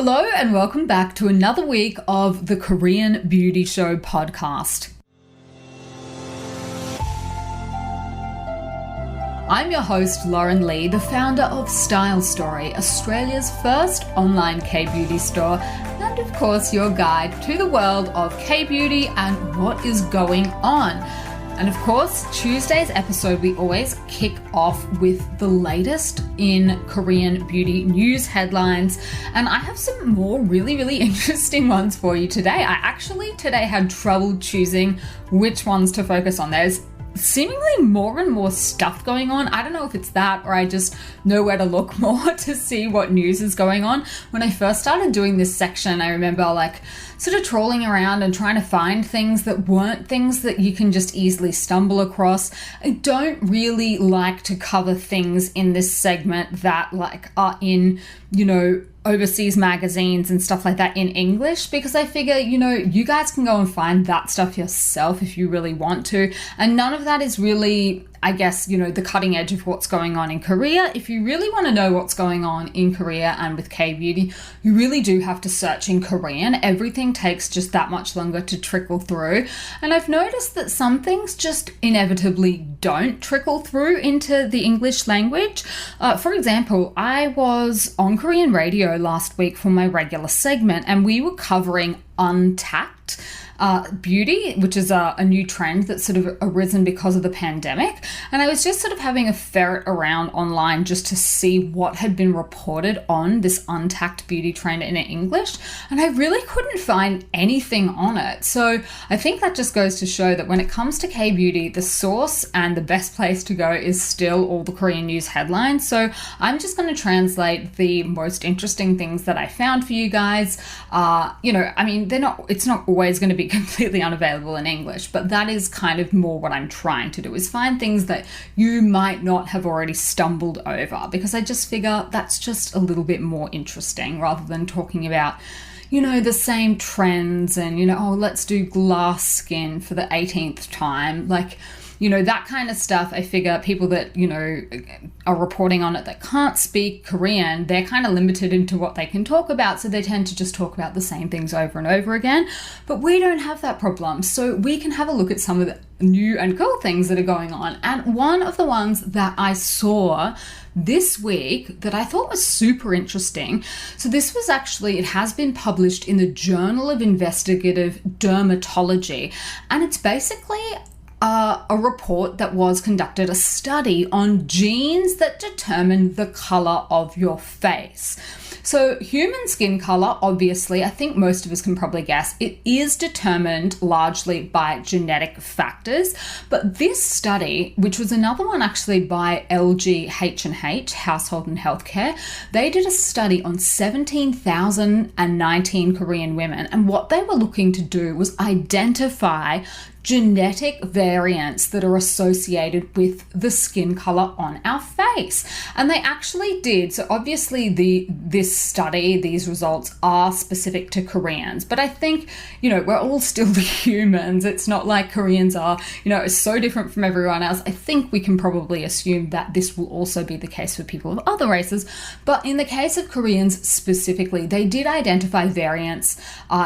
Hello and welcome back to another week of the Korean Beauty Show podcast. I'm your host, Lauren Lee, the founder of Style Story, Australia's first online K-beauty store, and of course your guide to the world of K-beauty and what is going on. And of course, Tuesday's episode, we always kick off with the latest in Korean beauty news headlines. And I have some more really interesting ones for you today. I actually today had trouble choosing which ones to focus on. There's seemingly more and more stuff going on. I don't know if it's that or I just know where to look more to see what news is going on. When I first started doing this section, I remember sort of trawling around and trying to find things that weren't things that you can just easily stumble across. I don't really like to cover things in this segment that are in, overseas magazines and stuff like that in English, because I figure, you guys can go and find that stuff yourself if you really want to. And none of that is really, I guess, the cutting edge of what's going on in Korea. If you really want to know what's going on in Korea and with K-beauty, you really do have to search in Korean. Everything takes just that much longer to trickle through. And I've noticed that some things just inevitably don't trickle through into the English language. For example, I was on Korean radio last week for my regular segment, and we were covering untacked beauty, which is a new trend that's sort of arisen because of the pandemic. And I was just sort of having a ferret around online just to see what had been reported on this untacked beauty trend in English. And I really couldn't find anything on it. So I think that just goes to show that when it comes to K-beauty, the source and the best place to go is still all the Korean news headlines. So I'm just going to translate the most interesting things that I found for you guys. It's not always going to be completely unavailable in English, but that is kind of more what I'm trying to do, is find things that you might not have already stumbled over, because I just figure that's just a little bit more interesting rather than talking about the same trends and, let's do glass skin for the 18th time. That kind of stuff. I figure people that, are reporting on it that can't speak Korean, they're kind of limited into what they can talk about. So they tend to just talk about the same things over and over again. But we don't have that problem. So we can have a look at some of the new and cool things that are going on. And one of the ones that I saw this week that I thought was super interesting. So this was it has been published in the Journal of Investigative Dermatology. And it's basically a report that was conducted, a study on genes that determine the color of your face. So human skin color, obviously, I think most of us can probably guess, it is determined largely by genetic factors. But this study, which was another one actually by LG Household and Healthcare, they did a study on 17,019 Korean women. And what they were looking to do was identify genetic variants that are associated with the skin color on our face. And they actually did. So obviously this study, these results are specific to Koreans, but I think, we're all still humans. It's not like Koreans are, so different from everyone else. I think we can probably assume that this will also be the case for people of other races. But in the case of Koreans specifically, they did identify variants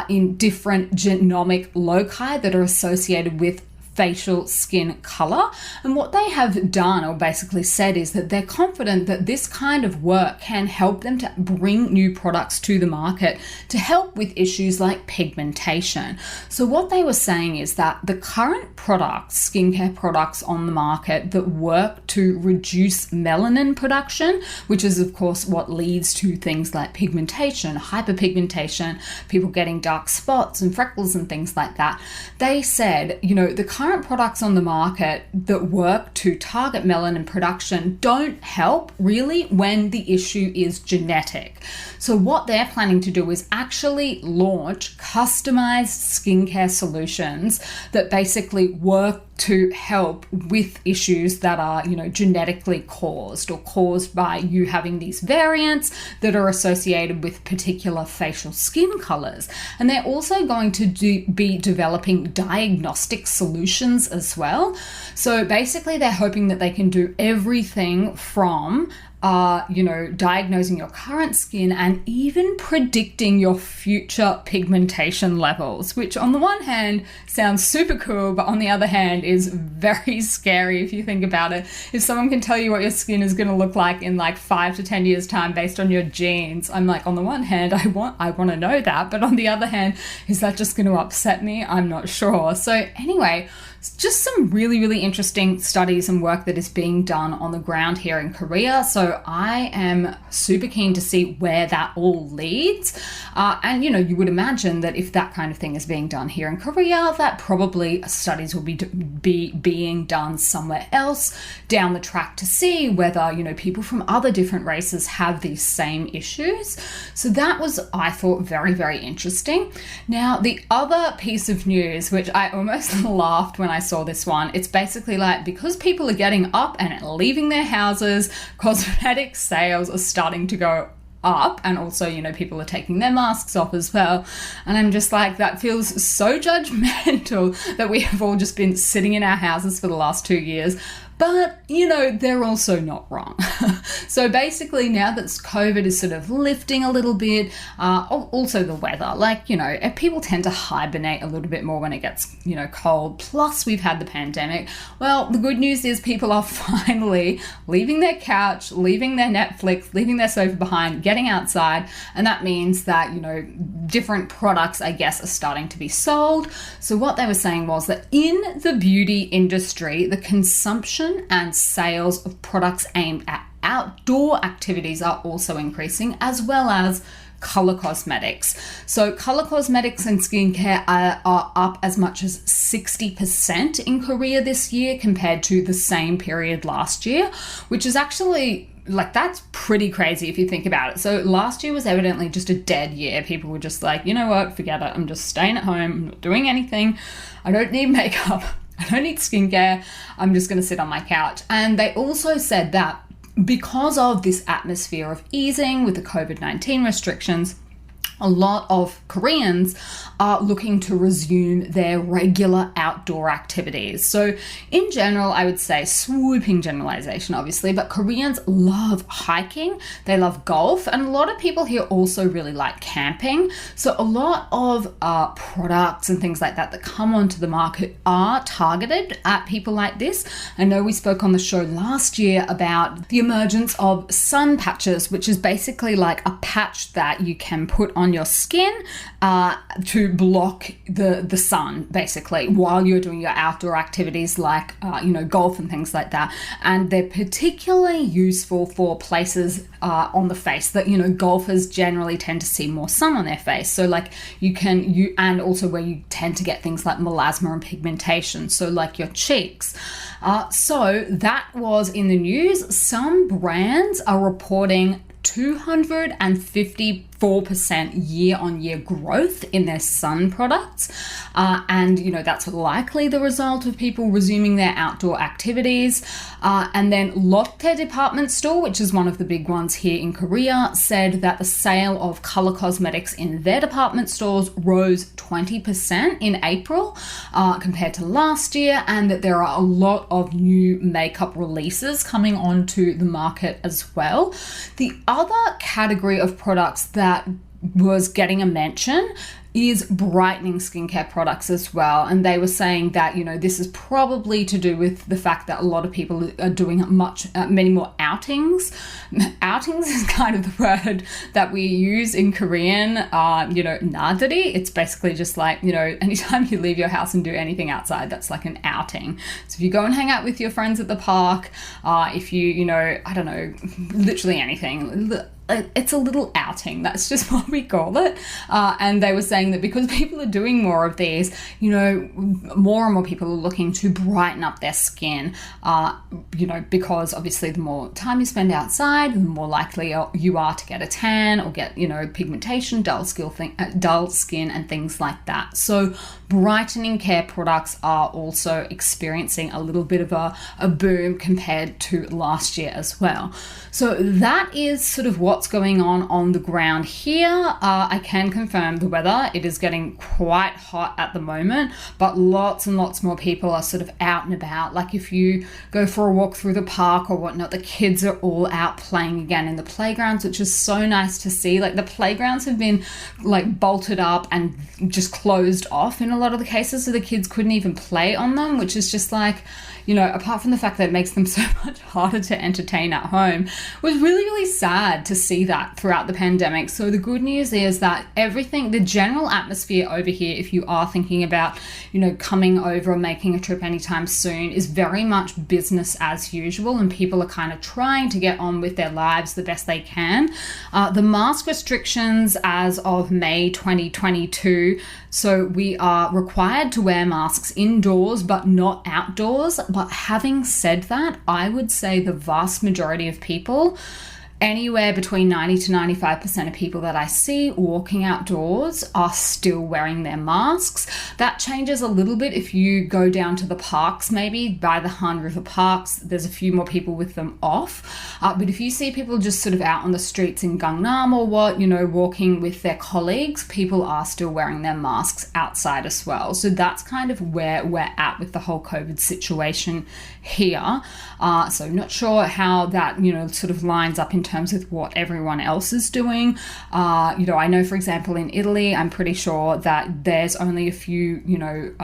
in different genomic loci that are associated with facial skin color. And what they have done, or basically said, is that they're confident that this kind of work can help them to bring new products to the market to help with issues like pigmentation. So what they were saying is that the current products, skincare products on the market that work to reduce melanin production, which is of course what leads to things like pigmentation, hyperpigmentation, people getting dark spots and freckles and things like that. They said, the current products on the market that work to target melanin production don't help really when the issue is genetic. So what they're planning to do is actually launch customized skincare solutions that basically work to help with issues that are, genetically caused or caused by you having these variants that are associated with particular facial skin colors. And they're also going to be developing diagnostic solutions as well. So basically they're hoping that they can do everything from diagnosing your current skin and even predicting your future pigmentation levels, which on the one hand sounds super cool, but on the other hand is very scary if you think about it. If someone can tell you what your skin is going to look like in like 5 to 10 years time based on your genes, I'm like, on the one hand, I want to know that, but on the other hand, is that just going to upset me? I'm not sure. So anyway, just some really, really interesting studies and work that is being done on the ground here in Korea. So I am super keen to see where that all leads. And you would imagine that if that kind of thing is being done here in Korea, that probably studies will be being done somewhere else down the track to see whether, people from other different races have these same issues. So that was, I thought, very, very interesting. Now, the other piece of news, which I almost laughed when I saw this one, it's basically like, because people are getting up and leaving their houses, cosmetic sales are starting to go up, and also people are taking their masks off as well, and I'm just like, that feels so judgmental that we have all just been sitting in our houses for the last 2 years. But, they're also not wrong. So basically, now that COVID is sort of lifting a little bit, also the weather, people tend to hibernate a little bit more when it gets, cold. Plus, we've had the pandemic. Well, the good news is people are finally leaving their couch, leaving their Netflix, leaving their sofa behind, getting outside. And that means that, different products, I guess, are starting to be sold. So what they were saying was that in the beauty industry, the consumption and sales of products aimed at outdoor activities are also increasing, as well as color cosmetics. So color cosmetics and skincare are up as much as 60% in Korea this year compared to the same period last year, which is actually that's pretty crazy if you think about it. So last year was evidently just a dead year. People were just like, you know what, forget it. I'm just staying at home. I'm not doing anything. I don't need makeup. I don't need skincare. I'm just going to sit on my couch. And they also said that because of this atmosphere of easing with the COVID-19 restrictions, a lot of Koreans are looking to resume their regular outdoor activities. So in general, I would say, swooping generalization, obviously, but Koreans love hiking, they love golf, and a lot of people here also really like camping. So a lot of products and things like that come onto the market are targeted at people like this. I know we spoke on the show last year about the emergence of sun patches, which is basically like a patch that you can put on your skin to block the sun, basically, while you're doing your outdoor activities like golf and things like that. And they're particularly useful for places on the face that golfers generally tend to see more sun on their face. So and also where you tend to get things like melasma and pigmentation, so like your cheeks. So that was in the news. Some brands are reporting 254% year-on-year growth in their sun products. And that's likely the result of people resuming their outdoor activities. And then Lotte department store, which is one of the big ones here in Korea, said that the sale of color cosmetics in their department stores rose 20% in April compared to last year, and that there are a lot of new makeup releases coming onto the market as well. The other category of products that was getting a mention is brightening skincare products as well. And they were saying that, this is probably to do with the fact that a lot of people are doing many more outings. Outings is kind of the word that we use in Korean, nadari. It's basically just like, anytime you leave your house and do anything outside, that's like an outing. So if you go and hang out with your friends at the park, if you, I don't know, literally anything, it's a little outing. That's just what we call it. And they were saying that because people are doing more of these, more and more people are looking to brighten up their skin, because obviously the more time you spend outside, the more likely you are to get a tan or get, pigmentation, dull skin and things like that. So brightening care products are also experiencing a little bit of a boom compared to last year as well. So that is sort of what's what's going on the ground here. I can confirm the weather. It is getting quite hot at the moment, but lots and lots more people are sort of out and about. Like if you go for a walk through the park or whatnot, the kids are all out playing again in the playgrounds, which is so nice to see. Like the playgrounds have been like bolted up and just closed off in a lot of the cases, so the kids couldn't even play on them, which is just like, you know, apart from the fact that it makes them so much harder to entertain at home, was really, really sad to see that throughout the pandemic. So the good news is that everything, the general atmosphere over here, if you are thinking about, you know, coming over or making a trip anytime soon, is very much business as usual, and people are kind of trying to get on with their lives the best they can. The mask restrictions as of May 2022, so we are required to wear masks indoors but not outdoors. But having said that, I would say the vast majority of people, anywhere between 90 to 95% of people that I see walking outdoors, are still wearing their masks. That changes a little bit if you go down to the parks, maybe by the Han River parks, there's a few more people with them off. But if you see people just sort of out on the streets in Gangnam or what, you know, walking with their colleagues, people are still wearing their masks outside as well. So that's kind of where we're at with the whole COVID situation here. So not sure how that, you know, sort of lines up in terms of what everyone else is doing. You know, I know, for example, in Italy, I'm pretty sure that there's only a few, you know,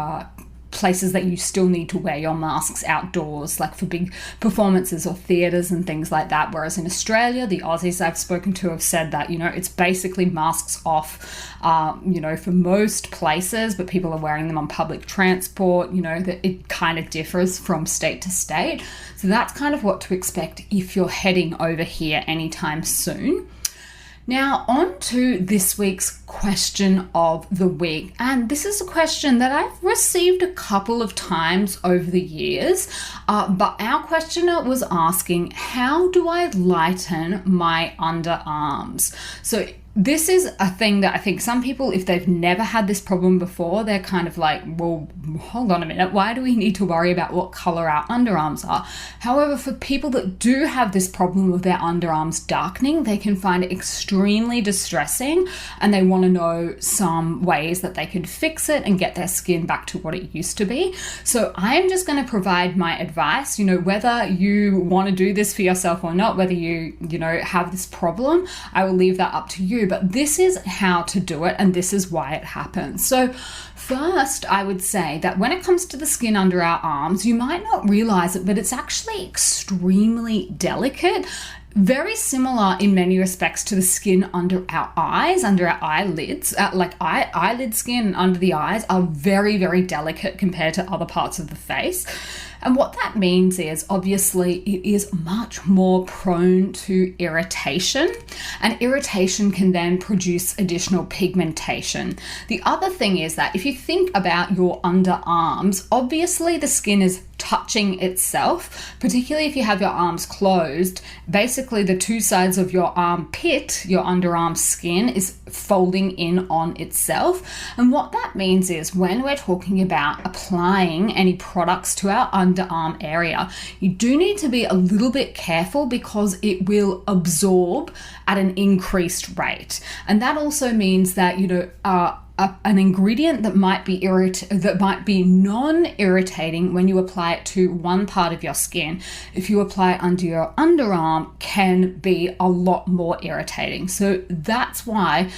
places that you still need to wear your masks outdoors, like for big performances or theatres and things like that. Whereas in Australia, the Aussies I've spoken to have said that, you know, it's basically masks off, you know, for most places, but people are wearing them on public transport. You know, that it kind of differs from state to state. So that's kind of what to expect if you're heading over here anytime soon. Now, on to this week's question of the week. And this is a question that I've received a couple of times over the years, but our questioner was asking, how do I lighten my underarms? So this is a thing that I think some people, if they've never had this problem before, they're kind of like, well, hold on a minute, why do we need to worry about what color our underarms are? However, for people that do have this problem of their underarms darkening, they can find it extremely distressing, and they want to know some ways that they can fix it and get their skin back to what it used to be. So I'm just going to provide my advice, you know, whether you want to do this for yourself or not, whether you know, have this problem, I will leave that up to you. But this is how to do it, and this is why it happens. So first, I would say that when it comes to the skin under our arms, you might not realize it, but it's actually extremely delicate. Very similar in many respects to the skin under our eyes, under our eyelids. Eyelid skin under the eyes are very, very delicate compared to other parts of the face. And what that means is, obviously, it is much more prone to irritation, and irritation can then produce additional pigmentation. The other thing is that if you think about your underarms, obviously the skin is touching itself, particularly if you have your arms closed. Basically, the two sides of your armpit, your underarm skin, is folding in on itself. And what that means is, when we're talking about applying any products to our underarm area, you do need to be a little bit careful because it will absorb at an increased rate. And that also means that, you know, an ingredient that might be non-irritating when you apply it to one part of your skin, if you apply it under your underarm, can be a lot more irritating. So that's why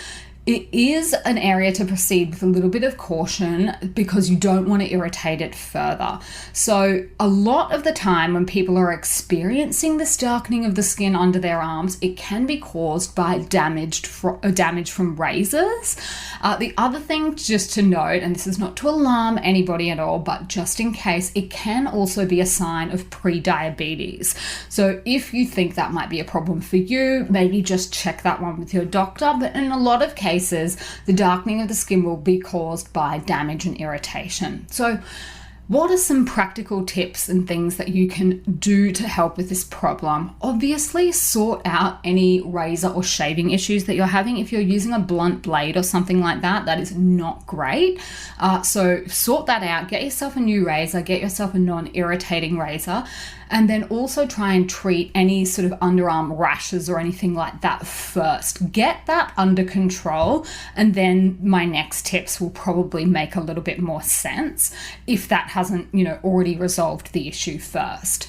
it is an area to proceed with a little bit of caution, because you don't want to irritate it further. So a lot of the time when people are experiencing this darkening of the skin under their arms, it can be caused by damage from razors. The other thing just to note, and this is not to alarm anybody at all, but just in case, it can also be a sign of pre-diabetes. So if you think that might be a problem for you, maybe just check that one with your doctor. But in a lot of cases, the darkening of the skin will be caused by damage and irritation. So What are some practical tips and things that you can do to help with this problem? Obviously, sort out any razor or shaving issues that you're having. If you're using a blunt blade or something like that, that is not great. So sort that out. Get yourself a new razor, get yourself a non-irritating razor, and then also try and treat any sort of underarm rashes or anything like that first. Get that under control, and then my next tips will probably make a little bit more sense if that hasn't, already resolved the issue first.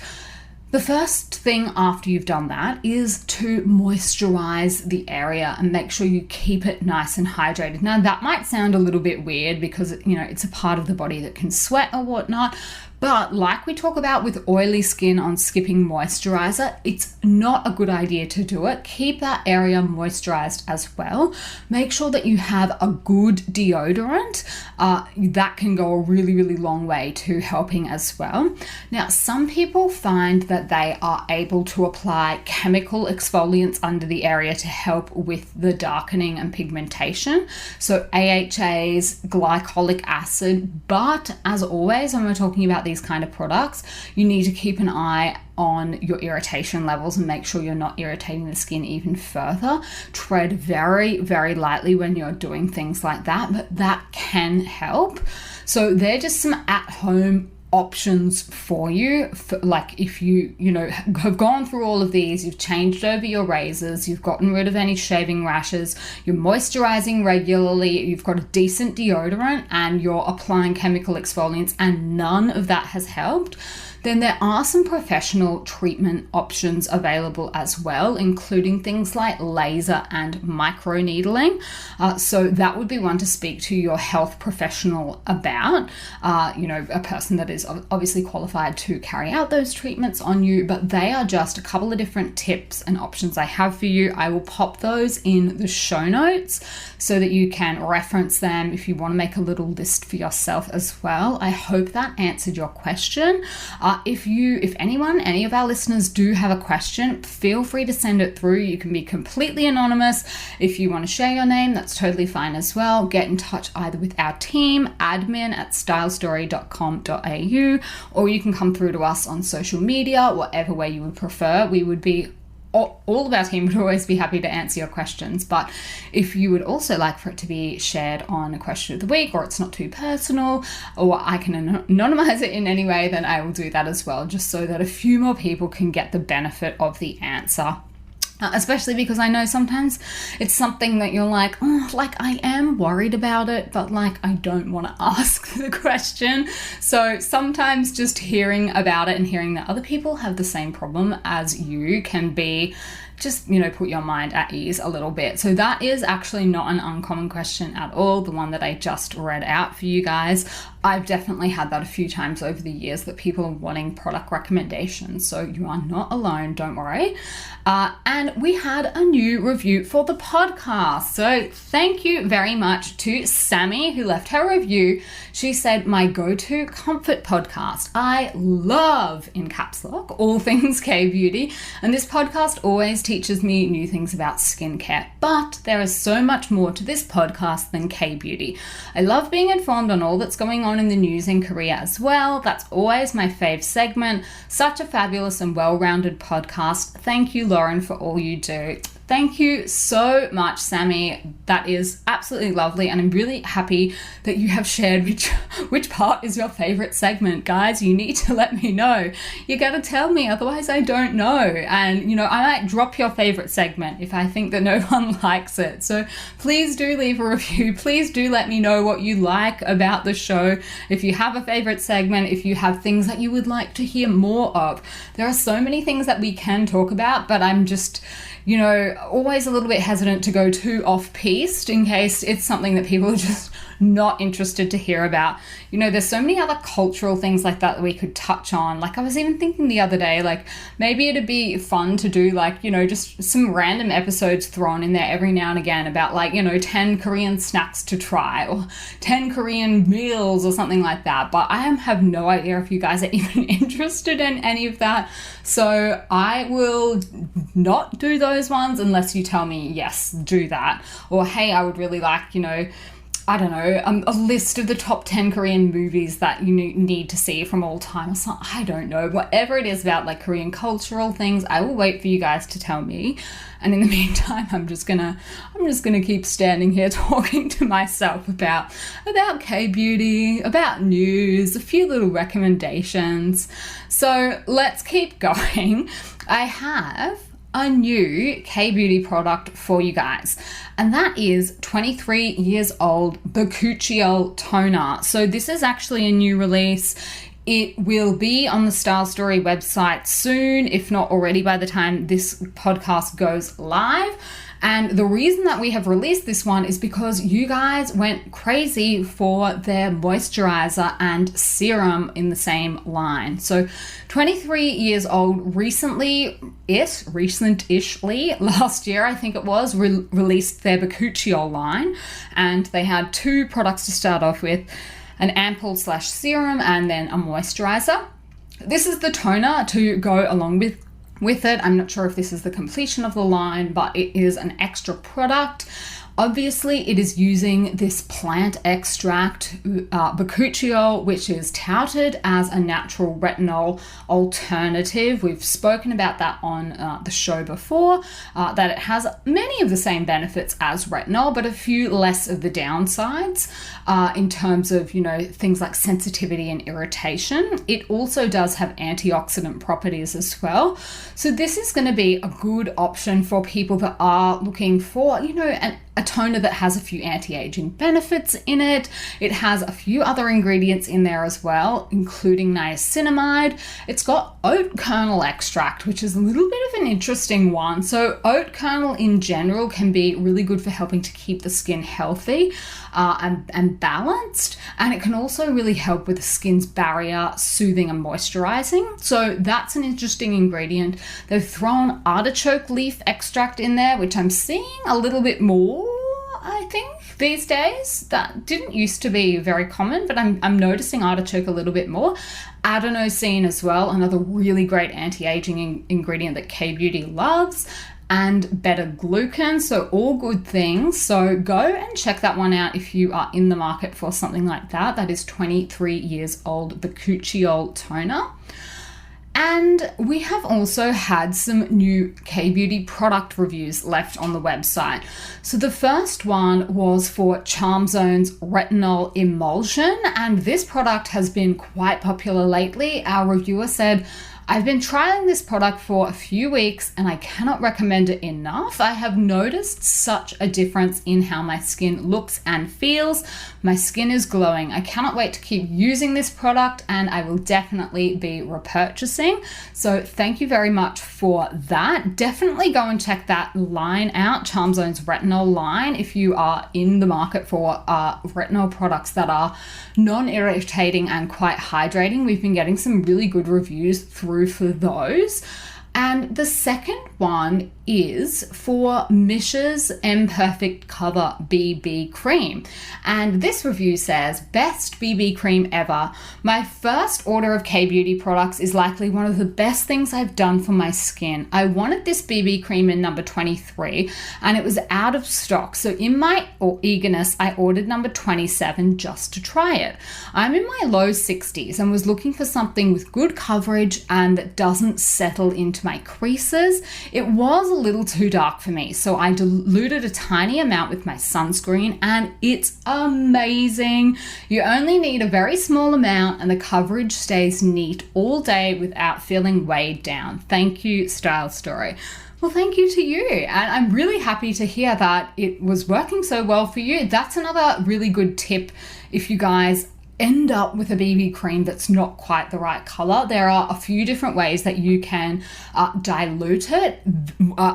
The first thing after you've done that is to moisturize the area and make sure you keep it nice and hydrated. Now, that might sound a little bit weird because, it's a part of the body that can sweat or whatnot. But like we talk about with oily skin on skipping moisturizer, it's not a good idea to do it. Keep that area moisturized as well. Make sure that you have a good deodorant. That can go a really, really long way to helping as well. Now, some people find that they are able to apply chemical exfoliants under the area to help with the darkening and pigmentation. So AHAs, glycolic acid, but as always, when we're talking about these kind of products, you need to keep an eye on your irritation levels and make sure you're not irritating the skin even further. Tread very, very lightly when you're doing things like that, but that can help. So they're just some at-home options for you. Like if you have gone through all of these, you've changed over your razors, you've gotten rid of any shaving rashes, you're moisturizing regularly, you've got a decent deodorant, and you're applying chemical exfoliants, and none of that has helped, then there are some professional treatment options available as well, including things like laser and microneedling. So that would be one to speak to your health professional about, a person that is obviously qualified to carry out those treatments on you, but they are just a couple of different tips and options I have for you. I will pop those in the show notes so that you can reference them if you want to make a little list for yourself as well. I hope that answered your question. If any of our listeners do have a question, feel free to send it through. You can be completely anonymous. If you want to share your name, that's totally fine as well. Get in touch either with our team, admin@stylestory.com.au, or you can come through to us on social media, whatever way you would prefer. We would be all of our team would always be happy to answer your questions. But if you would also like for it to be shared on a question of the week, or it's not too personal, or I can anonymize it in any way, then I will do that as well, just so that a few more people can get the benefit of the answer. Especially because I know sometimes it's something that you're like, I am worried about it, but I don't want to ask the question. So sometimes just hearing about it and hearing that other people have the same problem as you can be just, put your mind at ease a little bit. So that is actually not an uncommon question at all, the one that I just read out for you guys. I've definitely had that a few times over the years, that people are wanting product recommendations. So you are not alone, don't worry. And we had a new review for the podcast. So thank you very much to Sammy, who left her review. She said, my go-to comfort podcast. I love, in caps lock, all things Kbeauty. And this podcast always teaches me new things about skincare. But there is so much more to this podcast than Kbeauty. I love being informed on all that's going on in the news in Korea as well. That's always my fave segment. Such a fabulous and well-rounded podcast. Thank you, Lauren, for all you do. Thank you so much, Sammy. That is absolutely lovely, and I'm really happy that you have shared which part is your favorite segment. Guys, you need to let me know. You gotta tell me, otherwise I don't know. And, I might drop your favorite segment if I think that no one likes it. So please do leave a review. Please do let me know what you like about the show. If you have a favorite segment, if you have things that you would like to hear more of. There are so many things that we can talk about, but I'm just, always a little bit hesitant to go too off-piste in case it's something that people are just not interested to hear about. There's so many other cultural things like that we could touch on. I was even thinking the other day, maybe it'd be fun to do just some random episodes thrown in there every now and again about 10 Korean snacks to try, or 10 Korean meals or something like that. But I have no idea if you guys are even interested in any of that. So I will not do those ones unless you tell me, yes, do that. Or, hey, I would really like, I don't know, a list of the top 10 Korean movies that you need to see from all time or something. I don't know. Whatever it is about like Korean cultural things, I will wait for you guys to tell me. And in the meantime, I'm just gonna keep standing here talking to myself about Kbeauty, about news, a few little recommendations. So let's keep going. I have a new Kbeauty product for you guys, and that is 23 years old Bakuchiol toner. So this is actually a new release. It will be on the Style Story website soon, if not already by the time this podcast goes live. And the reason that we have released this one is because you guys went crazy for their moisturizer and serum in the same line. So 23 years old, recent-ishly, last year I think it was, released their Bakuchiol line. And they had two products to start off with, an ampoule/serum and then a moisturizer. This is the toner to go along with it. I'm not sure if this is the completion of the line, but it is an extra product. Obviously, it is using this plant extract, Bakuchiol, which is touted as a natural retinol alternative. We've spoken about that on the show before, that it has many of the same benefits as retinol, but a few less of the downsides in terms of, things like sensitivity and irritation. It also does have antioxidant properties as well. So this is going to be a good option for people that are looking for, a toner that has a few anti-aging benefits in it. It has a few other ingredients in there as well, including niacinamide. It's got oat kernel extract, which is a little bit of an interesting one. So oat kernel in general can be really good for helping to keep the skin healthy and balanced. And it can also really help with the skin's barrier, soothing and moisturizing. So that's an interesting ingredient. They've thrown artichoke leaf extract in there, which I'm seeing a little bit more, I think, these days. That didn't used to be very common, but I'm noticing artichoke a little bit more. Adenosine as well, another really great anti-aging ingredient that Kbeauty loves, and beta-glucan, so all good things. So go and check that one out if you are in the market for something like that. That is 23 years old Bakuchiol toner. And we have also had some new Kbeauty product reviews left on the website. So the first one was for Charmzone's Retinol Emulsion, and this product has been quite popular lately. Our reviewer said, I've been trialing this product for a few weeks and I cannot recommend it enough. I have noticed such a difference in how my skin looks and feels. My skin is glowing. I cannot wait to keep using this product and I will definitely be repurchasing. So thank you very much for that. Definitely go and check that line out, Charmzone's Retinol line, if you are in the market for retinol products that are non-irritating and quite hydrating. We've been getting some really good reviews through for those. And the second one is for Missha's Imperfect Cover BB Cream. And this review says, best BB cream ever. My first order of Kbeauty products is likely one of the best things I've done for my skin. I wanted this BB cream in number 23 and it was out of stock. So in my eagerness, I ordered number 27 just to try it. I'm in my low 60s and was looking for something with good coverage and that doesn't settle into my creases. It was a little too dark for me, so I diluted a tiny amount with my sunscreen and it's amazing. You only need a very small amount and the coverage stays neat all day without feeling weighed down. Thank you, Style Story. Well, thank you to you. And I'm really happy to hear that it was working so well for you. That's another really good tip if you guys end up with a BB cream that's not quite the right color. There are a few different ways that you can dilute it.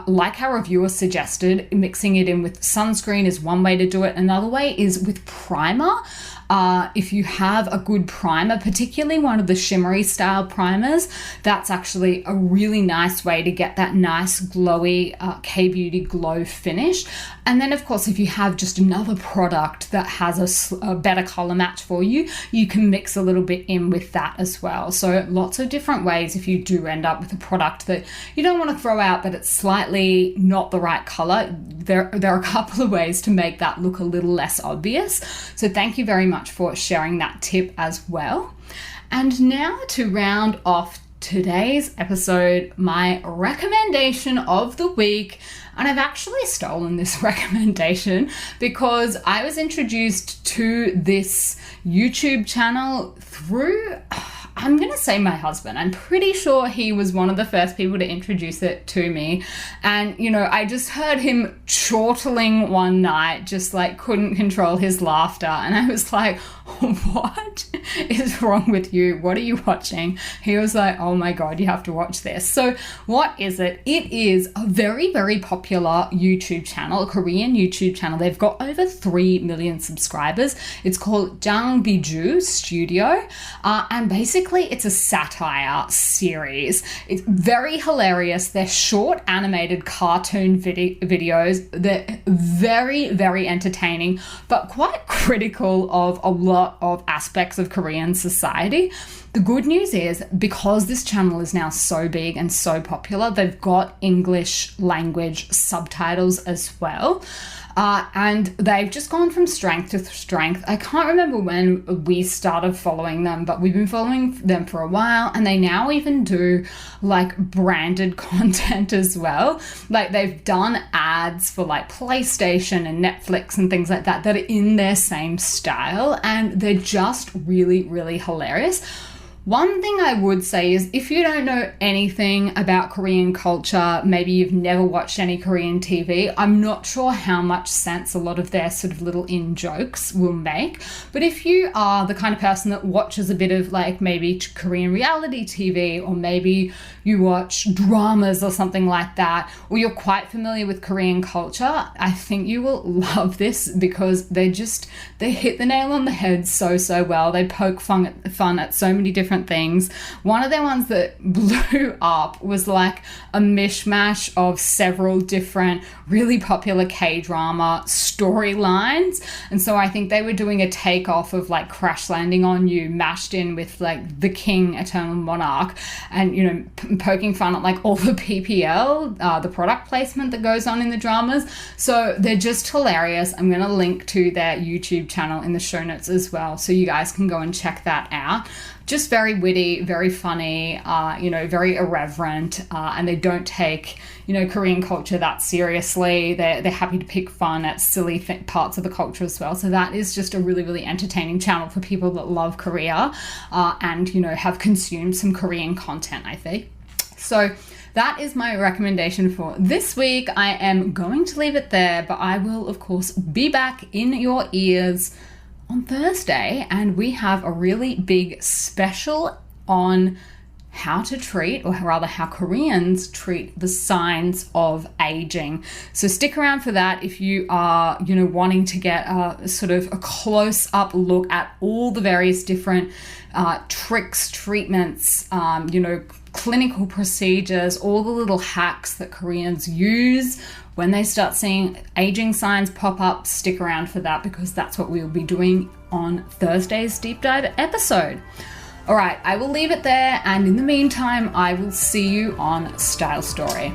Like our reviewer suggested, mixing it in with sunscreen is one way to do it. Another way is with primer. If you have a good primer, particularly one of the shimmery style primers, that's actually a really nice way to get that nice glowy Kbeauty glow finish. And then of course, if you have just another product that has a better color match for you, you can mix a little bit in with that as well. So lots of different ways if you do end up with a product that you don't want to throw out, but it's slightly not the right color. There are a couple of ways to make that look a little less obvious. So thank you very much for sharing that tip as well. And now to round off today's episode, my recommendation of the week. And I've actually stolen this recommendation because I was introduced to this YouTube channel through, I'm going to say my husband. I'm pretty sure he was one of the first people to introduce it to me. And, you know, I just heard him chortling one night, just like couldn't control his laughter. And I was like, what is wrong with you? What are you watching? He was like, oh my God, you have to watch this. So what is it? It is a very, very popular YouTube channel, a Korean YouTube channel. They've got over 3 million subscribers. It's called Jangbbijju Studio. And basically it's a satire series. It's very hilarious. They're short animated cartoon videos. They're very, very entertaining, but quite critical of a lot of aspects of Korean society. The good news is, because this channel is now so big and so popular, they've got English language subtitles as well. And they've just gone from strength to strength. I can't remember when we started following them, but we've been following them for a while, and they now even do like branded content as well. Like they've done ads for like PlayStation and Netflix and things like that that are in their same style, and they're just really, really hilarious. One thing I would say is, if you don't know anything about Korean culture, maybe you've never watched any Korean TV, I'm not sure how much sense a lot of their sort of little in-jokes will make. But if you are the kind of person that watches a bit of like maybe Korean reality TV, or maybe you watch dramas or something like that, or you're quite familiar with Korean culture, I think you will love this, because they hit the nail on the head so well. They poke fun at so many different things. One of the ones that blew up was like a mishmash of several different really popular K-drama storylines. And so I think they were doing a takeoff of like Crash Landing on You mashed in with like The King, Eternal Monarch, and, you know, poking fun at like all the PPL, the product placement that goes on in the dramas. So they're just hilarious. I'm going to link to their YouTube channel in the show notes as well, so you guys can go and check that out. Just very witty, very funny, you know, very irreverent, and they don't take, you know, Korean culture that seriously. They're happy to pick fun at silly parts of the culture as well. So that is just a really, really entertaining channel for people that love Korea and, you know, have consumed some Korean content, I think. So that is my recommendation for this week. I am going to leave it there, but I will, of course, be back in your ears on Thursday, and we have a really big special on how to treat, or rather how Koreans treat the signs of aging. So stick around for that if you are, you know, wanting to get a sort of a close-up look at all the various different tricks, treatments, you know, clinical procedures, all the little hacks that Koreans use when they start seeing aging signs pop up. Stick around for that, because that's what we'll be doing on Thursday's deep dive episode. All right, I will leave it there, and in the meantime, I will see you on Style Story.